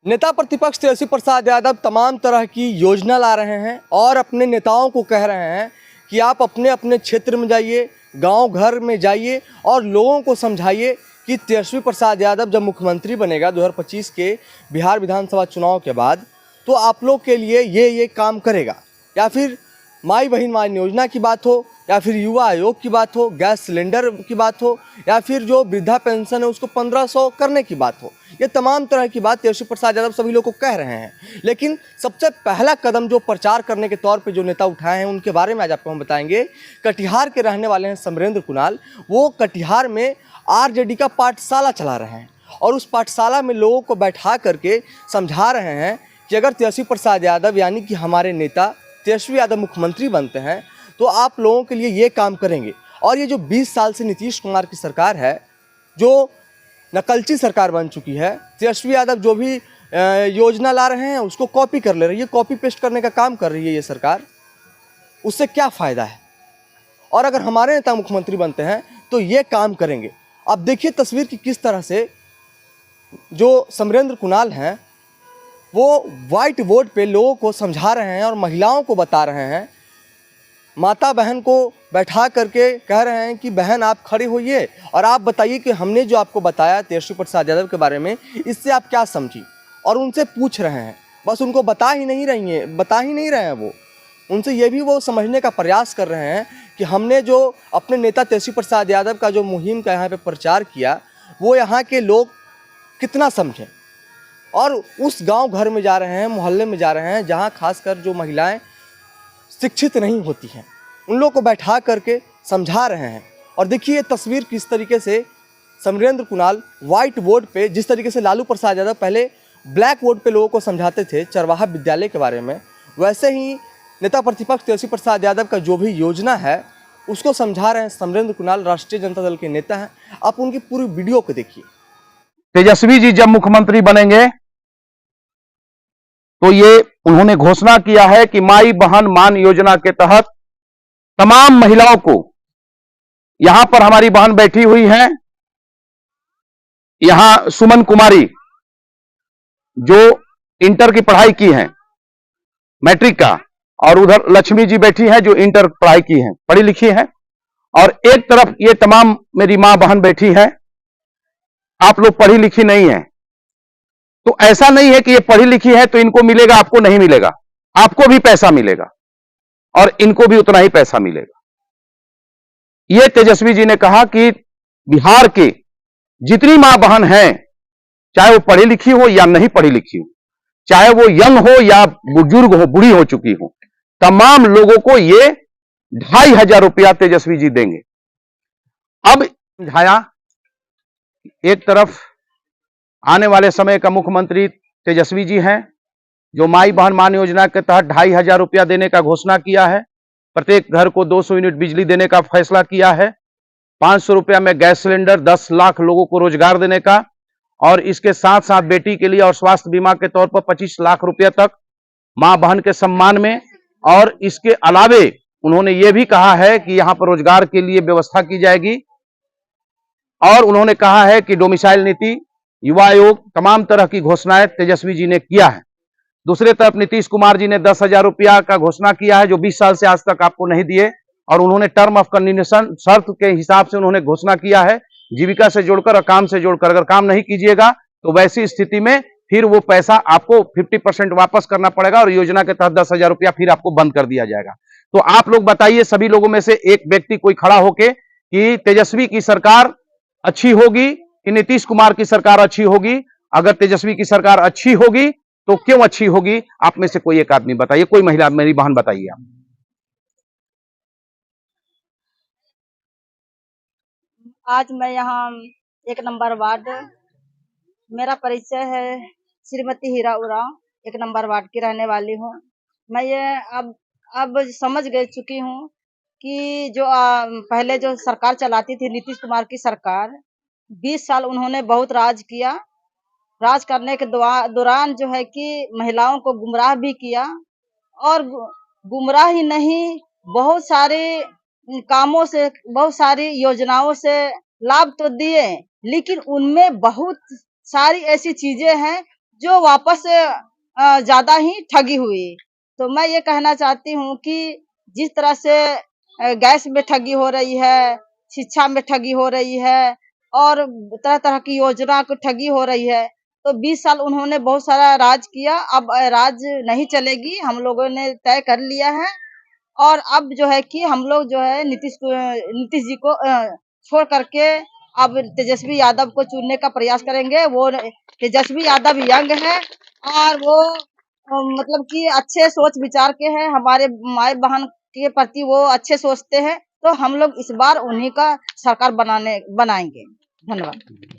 नेता प्रतिपक्ष तेजस्वी प्रसाद यादव तमाम तरह की योजना ला रहे हैं और अपने नेताओं को कह रहे हैं कि आप अपने अपने क्षेत्र में जाइए, गांव घर में जाइए और लोगों को समझाइए कि तेजस्वी प्रसाद यादव जब मुख्यमंत्री बनेगा 2025 के बिहार विधानसभा चुनाव के बाद, तो आप लोग के लिए ये काम करेगा। या फिर माई बहन मान योजना की बात हो, या फिर युवा आयोग की बात हो, गैस सिलेंडर की बात हो, या फिर जो वृद्धा पेंशन है उसको 1500 करने की बात हो, ये तमाम तरह की बात तेजस्वी प्रसाद यादव सभी लोग को कह रहे हैं। लेकिन सबसे पहला कदम जो प्रचार करने के तौर पे जो नेता उठाए हैं उनके बारे में आज आपको हम बताएंगे। कटिहार के रहने वाले हैं समरेंद्र कुणाल। वो कटिहार में आरजेडी का पाठशाला चला रहे हैं और उस पाठशाला में लोगों को बैठा करके समझा रहे हैं कि अगर तेजस्वी प्रसाद यादव यानी कि हमारे नेता तेजस्वी यादव मुख्यमंत्री बनते हैं तो आप लोगों के लिए ये काम करेंगे। और ये जो 20 साल से नीतीश कुमार की सरकार है, जो नकलची सरकार बन चुकी है, तेजस्वी यादव जो भी योजना ला रहे हैं उसको कॉपी कर ले रही है, कॉपी पेस्ट करने का काम कर रही है ये सरकार। उससे क्या फ़ायदा है? और अगर हमारे नेता मुख्यमंत्री बनते हैं तो ये काम करेंगे। अब देखिए तस्वीर की किस तरह से जो समरेंद्र कुणाल हैं वो व्हाइट बोर्ड पे लोगों को समझा रहे हैं और महिलाओं को बता रहे हैं, माता बहन को बैठा करके कह रहे हैं कि बहन आप खड़े होइए और आप बताइए कि हमने जो आपको बताया तेजस्वी प्रसाद यादव के बारे में, इससे आप क्या समझी। और उनसे पूछ रहे हैं, बस उनको बता ही नहीं रहे हैं वो उनसे ये भी वो समझने का प्रयास कर रहे हैं कि हमने जो अपने नेता तेजस्वी प्रसाद यादव का जो मुहिम का यहाँ पे प्रचार किया वो यहाँ के लोग कितना समझें। और उस गांव घर में जा रहे हैं, मोहल्ले में जा रहे हैं जहाँ खासकर जो महिलाएं शिक्षित नहीं होती हैं, उन लोगों को बैठा करके समझा रहे हैं। और देखिए ये तस्वीर किस तरीके से समरेंद्र कुणाल व्हाइट बोर्ड पे, जिस तरीके से लालू प्रसाद यादव पहले ब्लैक बोर्ड पे लोगों को समझाते थे चरवाहा विद्यालय के बारे में, वैसे ही नेता प्रतिपक्ष तेजस्वी प्रसाद यादव का जो भी योजना है उसको समझा रहे हैं समरेंद्र कुणाल। राष्ट्रीय जनता दल के नेता हैं। आप उनकी पूरी वीडियो को देखिए। तेजस्वी जी जब मुख्यमंत्री बनेंगे तो ये उन्होंने घोषणा किया है कि माई बहन मान योजना के तहत तमाम महिलाओं को, यहां पर हमारी बहन बैठी हुई हैं, यहां सुमन कुमारी जो इंटर की पढ़ाई की हैं, मैट्रिक का, और उधर लक्ष्मी जी बैठी हैं जो इंटर पढ़ाई की हैं, पढ़ी लिखी हैं, और एक तरफ ये तमाम मेरी मां बहन बैठी है, आप लोग पढ़ी लिखी नहीं है। तो ऐसा नहीं है कि ये पढ़ी लिखी है तो इनको मिलेगा, आपको नहीं मिलेगा, आपको भी पैसा मिलेगा और इनको भी उतना ही पैसा मिलेगा। ये तेजस्वी जी ने कहा कि बिहार के जितनी मां बहन हैं, चाहे वो पढ़ी लिखी हो या नहीं पढ़ी लिखी हो, चाहे वो यंग हो या बुजुर्ग हो, बूढ़ी हो चुकी हो, तमाम लोगों को ये 2500 रुपया तेजस्वी जी देंगे। अब समझाया, एक तरफ आने वाले समय का मुख्यमंत्री तेजस्वी जी हैं जो माई बहन मान योजना के तहत 2500 रुपया देने का घोषणा किया है, प्रत्येक घर को 200 यूनिट बिजली देने का फैसला किया है, 500 रुपया में गैस सिलेंडर, 10 लाख लोगों को रोजगार देने का, और इसके साथ साथ बेटी के लिए और स्वास्थ्य बीमा के तौर पर 25 लाख रुपया तक मां बहन के सम्मान में। और इसके अलावे उन्होंने ये भी कहा है कि यहां पर रोजगार के लिए व्यवस्था की जाएगी, और उन्होंने कहा है कि डोमिसाइल नीति, युवा आयोग, तमाम तरह की घोषणाएं तेजस्वी जी ने किया है। दूसरे तरफ नीतीश कुमार जी ने 10,000 रुपया का घोषणा किया है जो 20 साल से आज तक आपको नहीं दिए, और उन्होंने टर्म ऑफ कंडीशन शर्त के हिसाब से उन्होंने घोषणा किया है, जीविका से जोड़कर और काम से जोड़कर, अगर काम नहीं कीजिएगा तो वैसी स्थिति में फिर वो पैसा आपको 50% वापस करना पड़ेगा और योजना के तहत 10,000 रुपया फिर आपको बंद कर दिया जाएगा। तो आप लोग बताइए, सभी लोगों में से एक व्यक्ति कोई खड़ा होके कि तेजस्वी की सरकार अच्छी होगी कि नीतीश कुमार की सरकार अच्छी होगी? अगर तेजस्वी की सरकार अच्छी होगी तो क्यों अच्छी होगी? आप में से कोई एक आदमी बताइए, कोई महिला, मेरी बहन बताइए आप। आज मैं यहाँ 1 नंबर वार्ड, मेरा परिचय है श्रीमती हीरा उरांव, 1 नंबर वार्ड की रहने वाली हूँ। मैं ये अब समझ चुकी हूँ कि जो पहले जो सरकार चलाती थी नीतीश कुमार की सरकार, 20 साल उन्होंने बहुत राज किया। राज करने के दौरान जो है कि महिलाओं को गुमराह भी किया, और गुमराह ही नहीं, बहुत सारे कामों से, बहुत सारी योजनाओं से लाभ तो दिए, लेकिन उनमें बहुत सारी ऐसी चीजें हैं जो वापस ज्यादा ही ठगी हुई। तो मैं ये कहना चाहती हूँ कि जिस तरह से गैस में ठगी हो रही है, शिक्षा में ठगी हो रही है और तरह तरह की योजना को ठगी हो रही है, तो 20 साल उन्होंने बहुत सारा राज किया। अब राज नहीं चलेगी, हम लोगों ने तय कर लिया है। और अब जो है कि हम लोग जो है नीतीश जी को छोड़ करके अब तेजस्वी यादव को चुनने का प्रयास करेंगे। वो तेजस्वी यादव यंग है और वो मतलब कि अच्छे सोच विचार के हैं, हमारे माए बहन के प्रति वो अच्छे सोचते हैं। तो हम लोग इस बार उन्हीं का सरकार बनाएंगे। धन्यवाद।